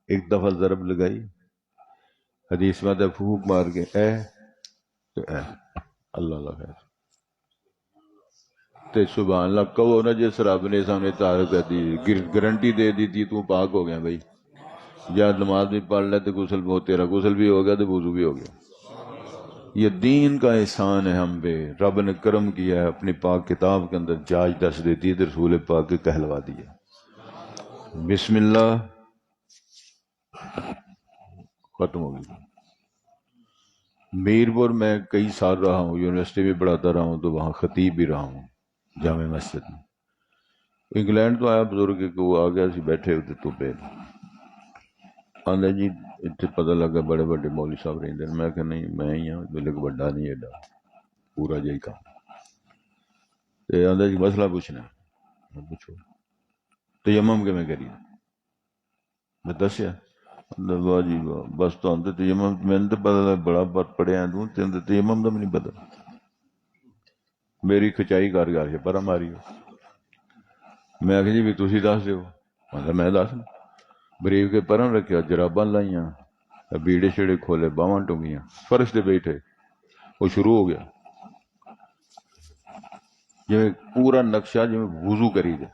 ایک دفعہ ضرب لگائی، حدیث میں آتا ہے پھوک مار کے اے تو اے اللہ اللہ خیر تے سبحان اللہ کہو نا، جس رب نے سامنے تعارف کر دی، گارنٹی دے دی تھی تو پاک ہو گیا بھائی، یا نماز بھی پڑھ لے تو غسل بھی، تیرا غسل بھی ہو گیا تو وضو بھی ہو گیا۔ یہ دین کا احسان ہے ہم پہ، رب نے کرم کیا ہے، اپنی پاک کتاب کے اندر جاج دس دیتی ہے، رسول پاک کے کہلوا دیا بسم اللہ، ختم ہو گئی۔ میرپور میں کئی سال رہا ہوں، یونیورسٹی بھی پڑھاتا رہا ہوں، تو وہاں خطیب بھی رہا ہوں جامع مسجد میں۔ انگلینڈ تو آیا بزرگ کہ وہ آ گیا سی بیٹھے ہوتے تو پہ آدھا جی اتنے پتہ لگا بڑے بڑے مولوی صاحب رہتے ہیں، میں کہ نہیں میں ہی ہوں، بلکہ بڑا نہیں ایڈا پورا جی کام۔ آدھا جی مسئلہ پوچھنا ہے، میں پوچھو تیمم کے میں کری میں دسیا واہ جی واہ، بس تو تیمم میں نے تو پتا لگا بڑا بات پڑھیا تو تیمم کا بھی نہیں پتا، میری کھچائی کر کے پرا ماری ہو۔ میں آخیا جی بھی تھی دس دیو، میں دس بریف کے پرن رکھیا، جراباں لائیاں، بیڑے شیڑے کھولے، باواں ٹنگیاں، فرش تے بیٹھے، وہ شروع ہو گیا جی پورا نقشہ جی وضو کری دے،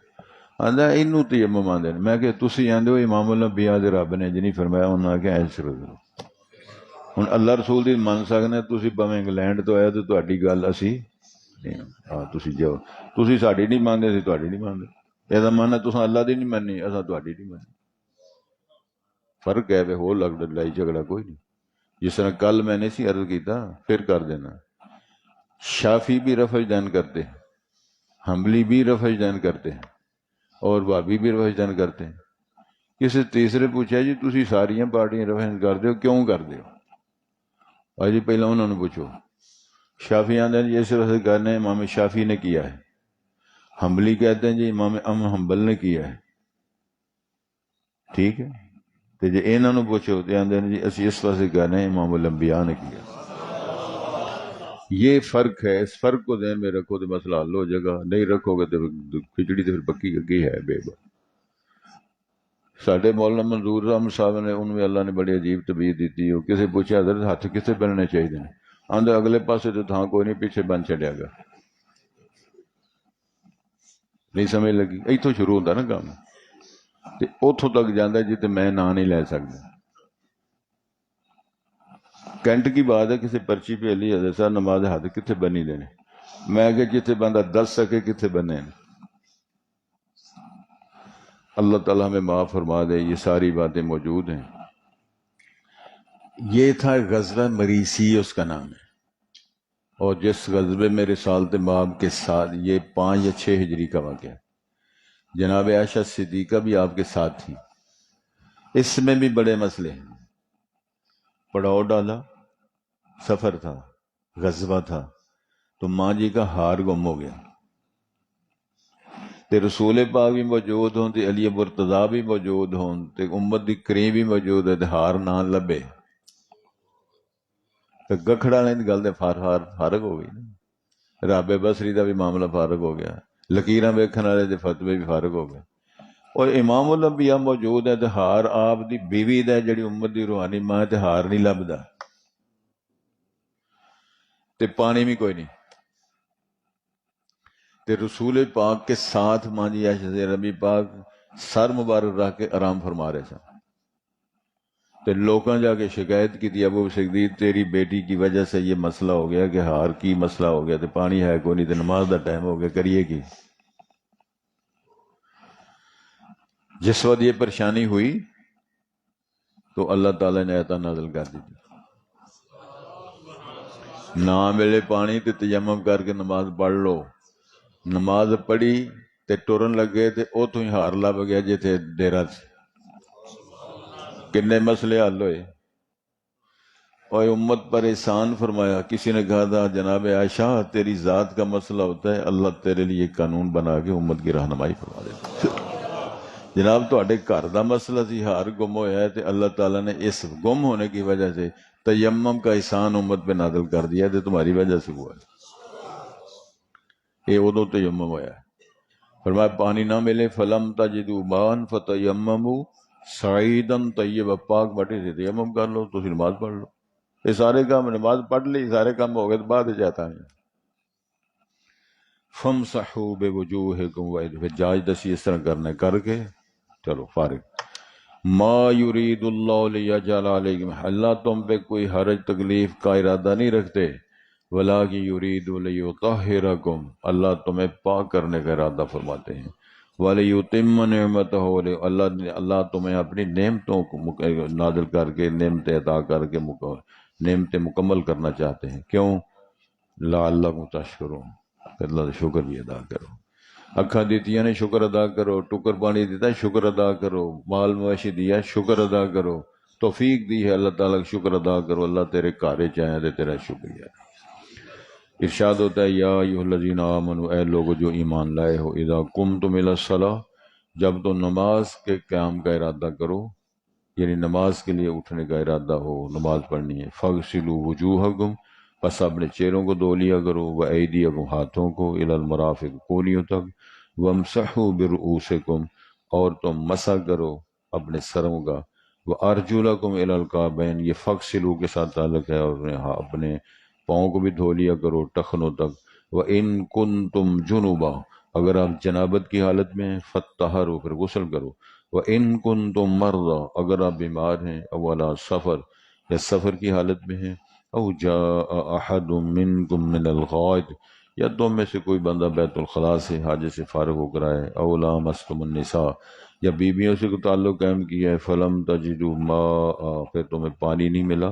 آندا اینوں تیمم آندے نے۔ میں کہ تسی آندے ہو امام الانبیاء دے رب نے جی نہیں فرمایا، انہاں کہ ایسے کرو۔ ہن اللہ رسول دی من سکنے، تسی بھاویں انگلینڈ تو آئے تو تہاڈی گل اسی نہیں، ہاں تسی جو تسی ساڈی نہیں مانتے اسی تہاڈی نہیں مانتے، یہ ماننا تساں اللہ دی نہیں مننی، اساں تہاڈی نہیں مننی۔ فرق ہے ہو لڑائی جھگڑا کوئی نہیں، جس طرح کل میں نے سی عرض کیتا پھر کر دینا، شافی بھی رفع دین کرتے ہیں، حنبلی بھی رفع دین کرتے ہیں، اور بھابی بھی رفع دین کرتے ہیں۔ کسی تیسرے پوچھا جی تسی ساریاں پارٹیاں رفع دین کر دیو، کیوں کر دیو؟ اور جی پہلے انہوں نے پوچھو۔ شافی آندے ہیں جی اس وجہ سے کرنے امام شافی نے کیا ہے، حنبلی کہتے ہیں جی امام حنبل نے کیا ہے، ٹھیک ہے؟ تو جی انہوں نے پوچھو تو آندے ہیں جی اسی اس وجہ سے کرنے امام الانبیاء نے کیا۔ یہ فرق ہے، اس فرق کو ذہن میں رکھو تو مسئلہ حل ہو جائے گا، نہیں رکھو گے تو کھچڑی تو پھر پکی اگی ہے بے با۔ ساڈے مولانا منظور احمد صاحب نے ان میں اللہ نے بڑی عجیب طبیعت دیتی ہے، کسی پوچھا حضرت ہاتھ کتنے بننے چاہیے، آندے اگلے پاسے تو تھان کوئی نہیں، پیچھے بن چڑیا گا۔ نہیں سمجھ لگی؟ ایتھوں شروع ہوتا نا کام، تے اتھوں تک جانا جی تے میں نام نہیں لے سکتا۔ کینٹ کی بات ہے، کسی پرچی پہ علی حضرت صاحب نماز ہاتھ کتنے بنی دینے، میں کہ جتنے بندہ دس سکے کتنے بنے۔ اللہ تعالیٰ ہمیں معاف فرما دے، یہ ساری باتیں موجود ہیں۔ یہ تھا غزوہ مریسی، اس کا نام ہے، اور جس غزوے میں رسالت مآب کے ساتھ، یہ 5 یا 6 ہجری کا واقعہ ہے، جناب عائشہ صدیقہ بھی آپ کے ساتھ تھی۔ اس میں بھی بڑے مسئلے ہیں، پڑاؤ ڈالا، سفر تھا، غزوہ تھا، تو ماں جی کا ہار گم ہو گیا، تے رسول پاک بھی موجود ہوں، تے علی مرتضیٰ بھی موجود ہوں، تے امت دی کریم بھی موجود ہے، تے ہار نہ لبے تے گکھڑا نہیں گل تے فارغ ہو گئی نا۔ رابع بصری دا بھی معاملہ فارغ ہو گیا، لکیراں ویکھن والے دے فتوی بھی فارغ ہو گئے، اور امام الانبیاء موجود ہے تے ہار آپ دی بیوی دا جڑی امت دی روحانی ماں تے ہار نہیں لبدا، تے پانی بھی کوئی نہیں، تے رسول پاک کے ساتھ ماں جی عائشہ سے ربی پاک سر مبارک رکھ کے آرام فرما رہے سن، تے لوگاں جا کے شکایت کی تھی ابو صدیق تیری بیٹی کی وجہ سے یہ مسئلہ ہو گیا کہ ہار کی مسئلہ ہو گیا، تے پانی ہے کوئی نہیں، تے نماز دا ٹائم ہو گیا، کریے کی؟ جس وقت یہ پریشانی ہوئی تو اللہ تعالیٰ نے آیت نازل کر دی تھی، نہ ملے پانی تے تیمم کر کے نماز پڑھ لو۔ نماز پڑھی تے ٹرن لگے تے اوتھوں ہی ہار لب گیا جتھے ڈیرا سی، کنے مسئلے حل ہوئے۔ اور امت پر احسان فرمایا، کسی نے کہا تھا جناب عائشہ تیری ذات کا مسئلہ ہوتا ہے، اللہ تیرے لیے قانون بنا کے امت کی رہنمائی فرما دیتا۔ جناب تواڈے گھر دا مسئلہ سی، ہار گم ہویا ہے، تے اللہ تعالیٰ نے اس گم ہونے کی وجہ سے تیمم کا احسان امت پہ نازل کر دیا، تے تمہاری وجہ سے ہوا ہے۔ یہ ادو تیمم ہوا ہے، فرمایا پانی نہ ملے فلم تجدوا ماء فتیمموا صعیدا طیبا، پاک مٹی سے تیمم کر لو، تو پھر نماز پڑھ لو۔ یہ سارے کام نماز پڑھ لی، سارے کام ہو گئے، تو بعد جاتا ہے فَامْسَحُوا بِوُجُوهِكُمْ وَأَيْدِيكُمْ، پھر جاج دسی اس طرح کرنا ہے، کر کے چلو فارغ۔ ما یرید اللہ لیجعل علیکم، اللہ تم پہ کوئی حرج تکلیف کا ارادہ نہیں رکھتے، وَلَٰكِن يُرِيدُ لِيُطَهِّرَكُمْ، اللہ تمہیں پاک کرنے کا ارادہ فرماتے ہیں، وَلِيُتِمَّ نِعْمَتَهُ، اللہ تمہیں اپنی نعمتوں کو نازل کر کے، نعمتیں عطا کر کے نعمتیں مکمل کرنا چاہتے ہیں، کیوں؟ لعلکم تشکرون، اللہ کا شکر بھی ادا کرو، اکھاں دیتیاں نے شکر ادا کرو، ٹکر پانی دیتا ہے شکر ادا کرو، مال مویشی دیا شکر ادا کرو، توفیق دی ہے اللہ تعالیٰ کا شکر ادا کرو، اللہ تیرے کارے چاہیں دے تیرا شکریہ۔ ارشاد ہوتا ہے یا ایھا الذین آمنوا، اے لوگو جو ایمان لائے ہو، اذا قمتم الی الصلاۃ، جب تو نماز کے قیام کا ارادہ کرو، یعنی نماز کے لیے اٹھنے کا ارادہ ہو، نماز پڑھنی ہے، فاغسلوا وجوہکم، بس اپنے چہروں کو دھو لیا کرو، وایدیکم، ہاتھوں کو، الی المرافق، کونیوں تک، وامسحوا برؤوسکم، اور تم مسح کرو اپنے سروں کا، وارجلکم الی الکعبین، یہ فاغسلوا کے ساتھ تعلق ہے، اور اپنے پاؤں کو بھی دھو لیا کرو ٹخنوں تک، وَإِن كُنتُمْ جُنُبًا، اگر آپ جنابت کی حالت میں ہیں، فَطَّہَرُوا، پھر غسل کرو، وَإِن كُنتُمْ مَرْضَىٰ، اگر آپ بیمار ہیں، او عَلَىٰ سفر، یا سفر کی حالت میں ہیں، او جاء احد منکم من الغائط، یا تم میں سے کوئی بندہ بیت الخلاء سے حاجت سے فارغ ہو کر آئے، او لامستم النساء، یا بیویوں سے کوئی تعلق قائم کیا ہے، فلم تجدوا ماء، پھر تمہیں پانی نہیں ملا،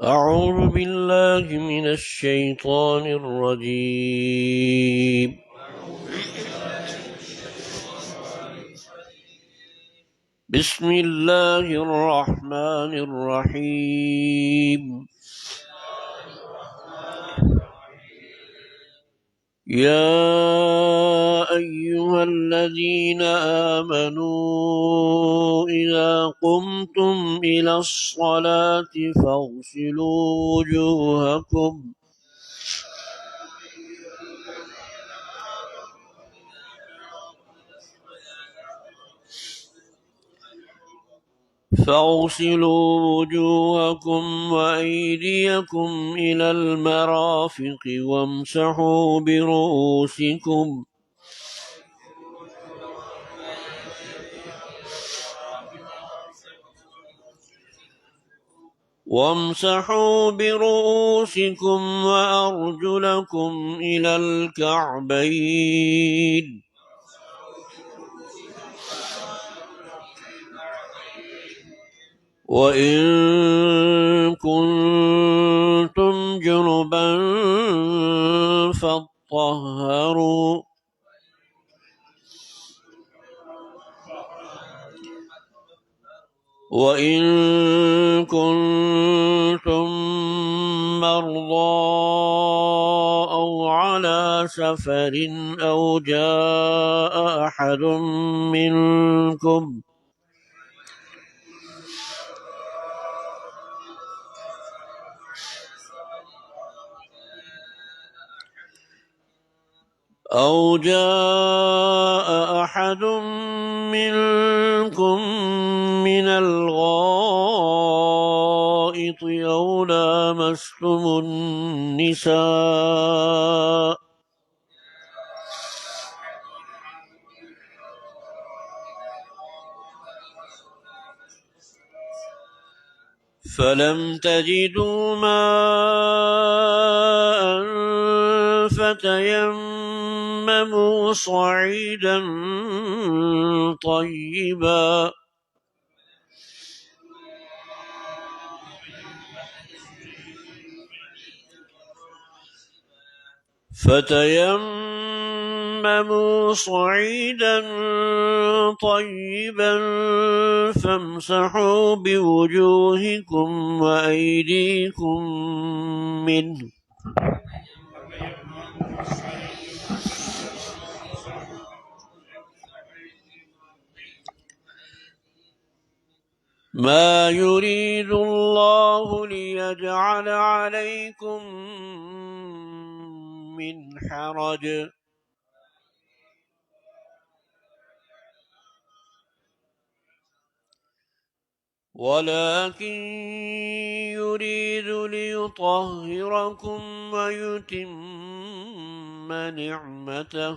أعوذ بالله من الشيطان الرجيم. بسم الله الرحمن الرحيم. يا أيها الذين آمنوا إذا قمتم إلى الصلاة فاغسلوا وجوهكم وأيديكم إلى المرافق وامسحوا برؤوسكم وأرجلكم إلى الكعبين. وإن كنتم جنبا فاطهروا. وإن كنتم مرضى أو على سفر أو جاء أحد منكم من الغائط أو لامستم النساء فلم تجدوا ماء فتيمموا صعيدا طيبا فامسحوا بوجوهكم وأيديكم منه. ما يريد الله ليجعل عليكم من حرج ولكن يريد ليطهركم ويتم نعمته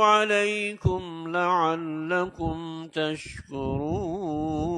عليكم لعلكم تشكرون.